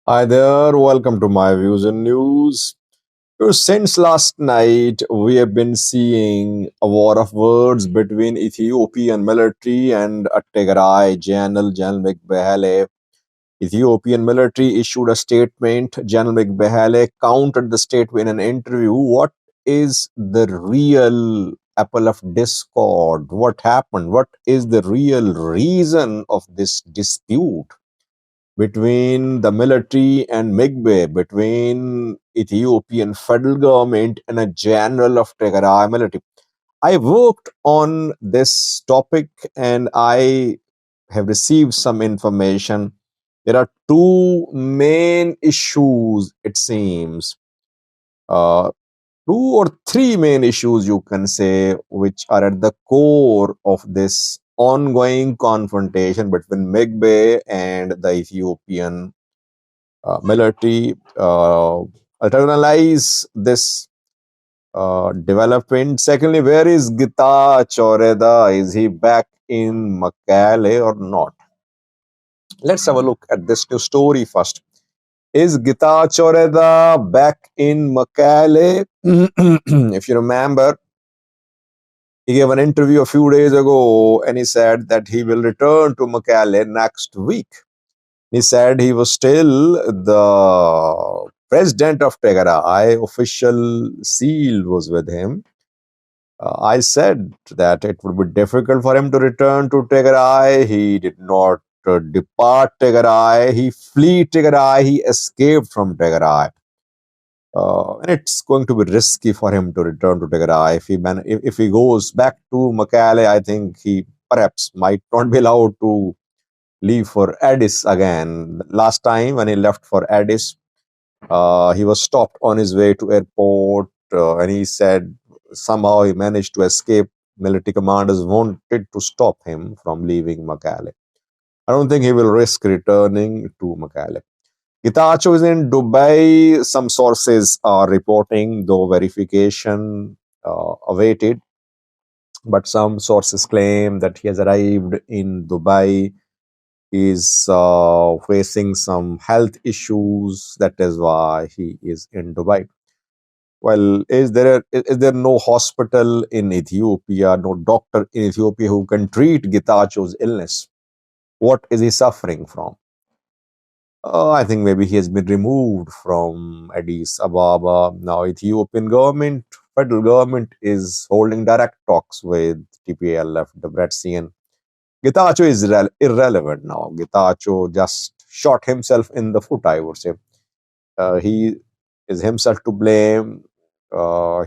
Hi there, welcome to my views and news. Since last night, we have been seeing a war of words between Ethiopian military and a Tigray General Migbe Haile. Ethiopian military issued a statement. General Migbe Haile countered the statement in an interview. What is the real apple of discord? What happened? What is the real reason of this dispute between the military and Migbe, between Ethiopian federal government and a general of Tigray military? I worked on this topic and I have received some information. There are two main issues, it seems. Uh, Two or three main issues, you can say, which are at the core of this ongoing confrontation between Migbe and the Ethiopian military. To analyze this development. Secondly, where is Getachew Reda? Is he back in Makale or not? Let's have a look at this new story first. Is Getachew Reda back in Makale? If you remember, he gave an interview a few days ago and he said that he will return to Makale next week. He said he was still the president of Tigray. Official seal was with him. I said that it would be difficult for him to return to Tigray. He did not depart Tigray. He flee Tigray. He escaped from Tigray. And it's going to be risky for him to return to Tigray. If he goes back to Makale, I think he perhaps might not be allowed to leave for Addis again. Last time when he left for Addis, he was stopped on his way to airport, and he said somehow he managed to escape. Military commanders wanted to stop him from leaving Makale. I don't think he will risk returning to Makale. Getachew is in Dubai. Some sources are reporting, though verification awaited. But some sources claim that he has arrived in Dubai. He is facing some health issues. That is why he is in Dubai. Well, is there no hospital in Ethiopia, no doctor in Ethiopia who can treat Getachew's illness? What is he suffering from? I think maybe he has been removed from Addis Ababa. Now, Ethiopian government, federal government, is holding direct talks with TPLF, the Debretsion. Getachew is irrelevant now. Getachew just shot himself in the foot, I would say. He is himself to blame.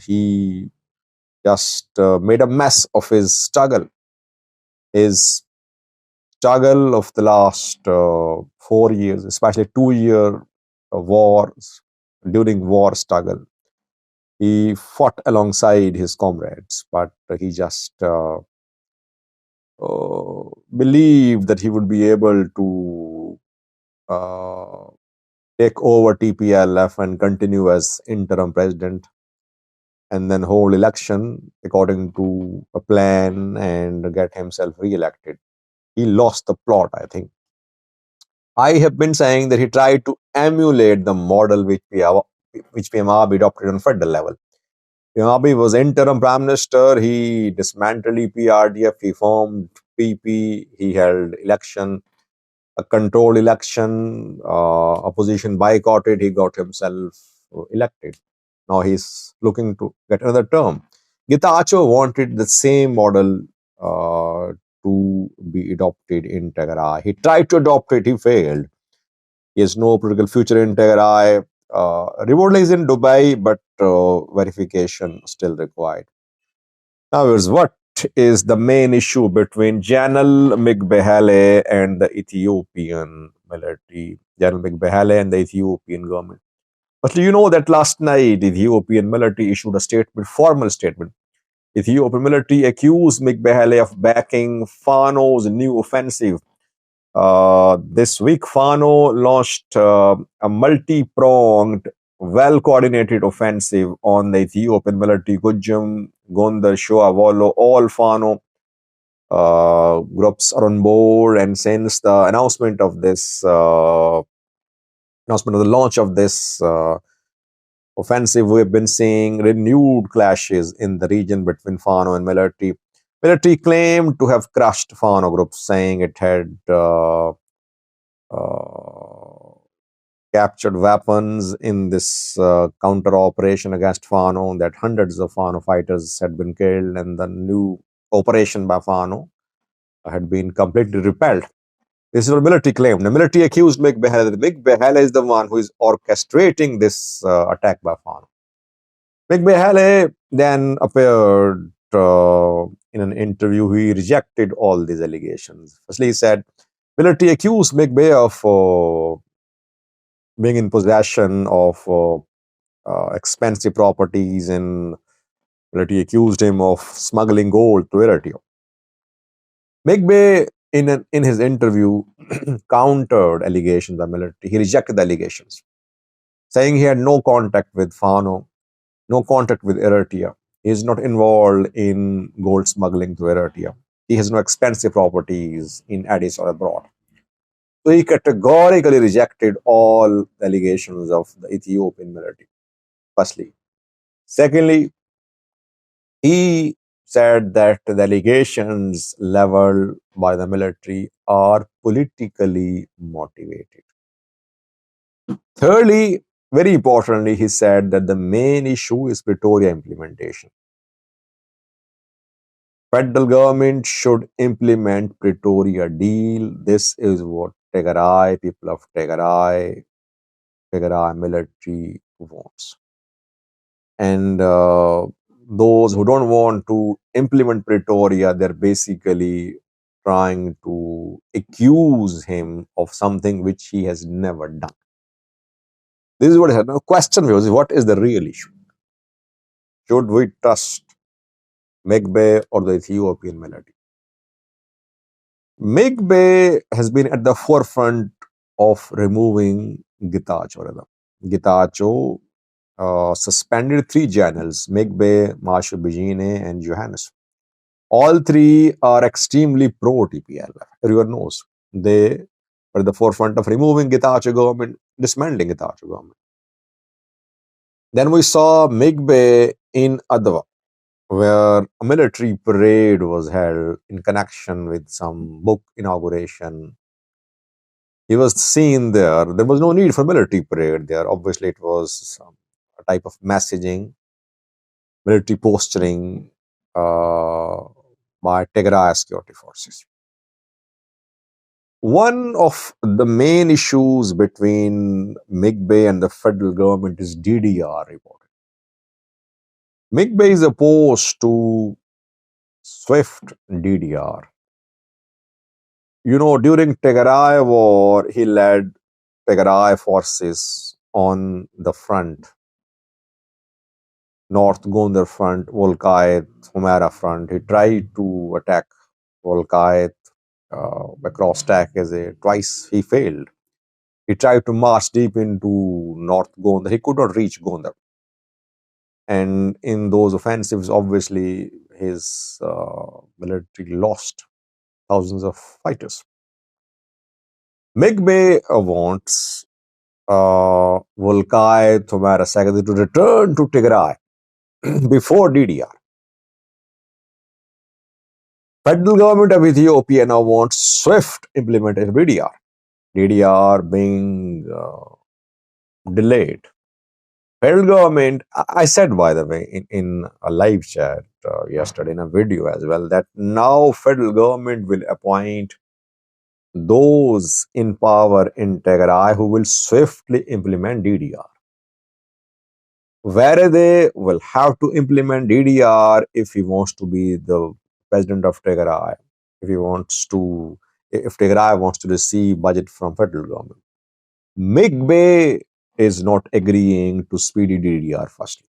He just made a mess of his struggle. His struggle of the last 4 years, especially 2 year wars, during war struggle. He fought alongside his comrades, but he just believed that he would be able to take over TPLF and continue as interim president and then hold election according to a plan and get himself re-elected. He lost the plot, I think. I have been saying that he tried to emulate the model which PMRB adopted on federal level. PMRB was interim prime minister. He dismantled EPRDF. He formed PP. He held election, a controlled election. Opposition boycotted. He got himself elected. Now he's looking to get another term. Getachew wanted the same model to be adopted in Tigray. He tried to adopt it, he failed. He has no political future in Tigray. Rewardly is in Dubai, but verification still required. Now, what is the main issue between General Migbe Haile and the Ethiopian military? General Migbe Haile and the Ethiopian government. But you know that last night, the Ethiopian military issued a statement, formal statement. Ethiopian military accused Migbe Haile of backing Fano's new offensive. This week, Fano launched a multi-pronged, well-coordinated offensive on the Ethiopian military. Gujum, Gondar, Shoa, Wollo, all Fano groups are on board. And since the announcement of this announcement of the launch of this offensive, we've been seeing renewed clashes in the region between Fano and military. Military claimed to have crushed Fano groups, saying it had uh, captured weapons in this counter operation against Fano, that hundreds of Fano fighters had been killed, and the new operation by Fano had been completely repelled. This is what military claimed. The military accused Migbe Haile. Migbe Haile is the one who is orchestrating this attack by Fano. Migbe Haile then appeared in an interview. He rejected all these allegations. Firstly, he said, military accused Migbe of being in possession of expensive properties, and military accused him of smuggling gold to Eritrea. Migbe, in his interview, countered allegations by military. He rejected the allegations, saying he had no contact with Fano, no contact with Eritrea. He is not involved in gold smuggling to Eritrea. He has no expensive properties in Addis or abroad. So he categorically rejected all allegations of the Ethiopian military, firstly. Secondly, he said that the allegations leveled by the military are politically motivated. Thirdly, very importantly, he said that the main issue is Pretoria implementation. Federal government should implement Pretoria deal. This is what Tigray, people of Tigray military wants. And those who don't want to implement Pretoria, they're basically trying to accuse him of something which he has never done. This is what is now. Question was, what is the real issue? Should we trust Migbe or the Ethiopian military? Migbe has been at the forefront of removing Getachew. Getachew suspended three generals, Migbe, Marshal Bijine, and Johannes. All three are extremely pro-TPLF. Everyone knows. They were at the forefront of removing Getachew government, dismantling Getachew government. Then we saw Migbe in Adwa, where a military parade was held in connection with some book inauguration. He was seen there. There was no need for military parade there. Obviously, it was a type of messaging, military posturing by Tigray security forces. One of the main issues between Migbe and the federal government is DDR reporting. Migbe is opposed to swift DDR. You know, during Tigray war, he led Tigray forces on the front, North Gondar front, Volkayet, Humera front. He tried to attack Volkayet across Takeze. Twice he failed. He tried to march deep into North Gondar. He could not reach Gondar. And in those offensives, obviously, his military lost thousands of fighters. Migbe wants Volkayet, Humera, Sagadi to return to Tigray before DDR. Federal government of Ethiopia now wants swift implementation of DDR. DDR being delayed. Federal government, I said, by the way, in a live chat yesterday, in a video as well, that now federal government will appoint those in power in Tigray who will swiftly implement DDR. Where they will have to implement DDR if he wants to be the president of Tigray, if Tigray wants to receive budget from federal government. Migbe is not agreeing to speedy DDR firstly.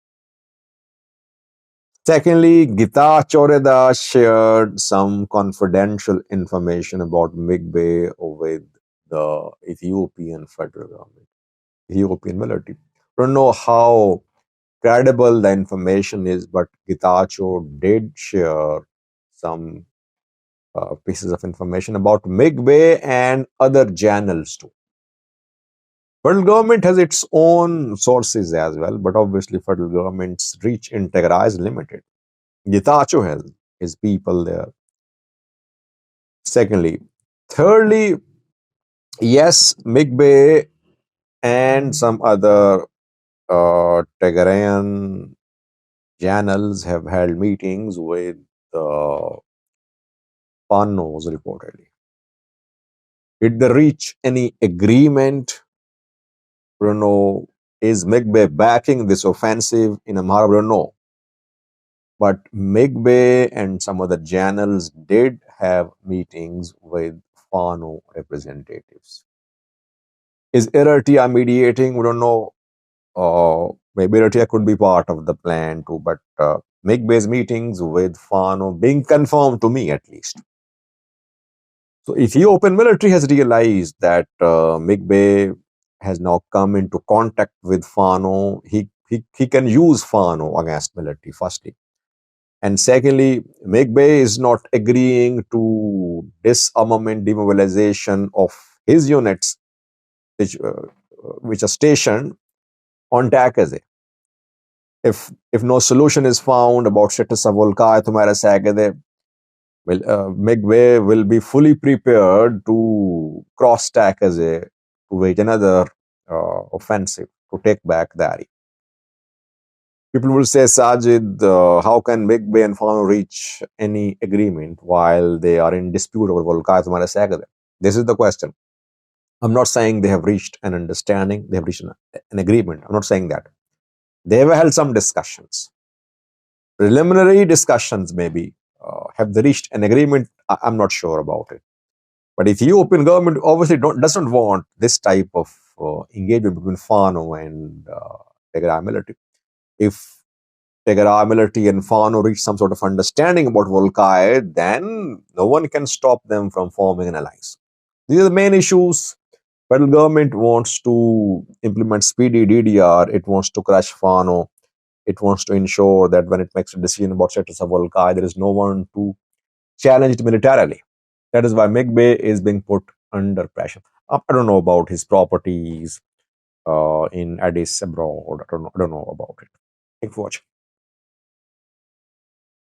Secondly, Getachew Reda shared some confidential information about Migbe with the Ethiopian federal government, Ethiopian military. Don't know how credible the information is, but Getachew did share some pieces of information about Migbe and other channels too. Federal government has its own sources as well, but obviously federal government's reach in Tegra is limited. Getachew has his people there. Secondly, thirdly, yes, Migbe and some other Tigrayan channels have held meetings with Panos reportedly. Did they reach any agreement? We don't know. Is Migbe backing this offensive in Amhara? We don't know. But Migbe and some other channels did have meetings with Fano representatives. Is Eritrea mediating? We don't know. Maybe Eritrea could be part of the plan too, but Migbe's meetings with Fano being confirmed to me at least. So Ethiopian military has realized that Migbe has now come into contact with Fano. He can use Fano against military, firstly. And secondly, Migbe is not agreeing to disarmament, demobilization of his units, which are stationed on Takaze. If no solution is found about Shetasa Volkai, Tumara Sagade, well, Migbe will be fully prepared to cross Takaze to wage another offensive to take back Dari. People will say, Sajid, how can Migbe and Fano reach any agreement while they are in dispute over Volkai Tumara Sagade? This is the question. I'm not saying they have reached an understanding, they have reached an agreement. I'm not saying that. They have held some discussions. Preliminary discussions, maybe. Have they reached an agreement? I'm not sure about it. But Ethiopian government obviously doesn't want this type of engagement between Fano and Tigray military. If Tigray military and Fano reach some sort of understanding about Volkai, then no one can stop them from forming an alliance. These are the main issues. Federal government wants to implement speedy DDR. It wants to crush Fano. It wants to ensure that when it makes a decision about status of Volkai, there is no one to challenge it militarily. That is why Migbe is being put under pressure. I don't know about his properties in Addis abroad. I don't know about it. Thanks for watching.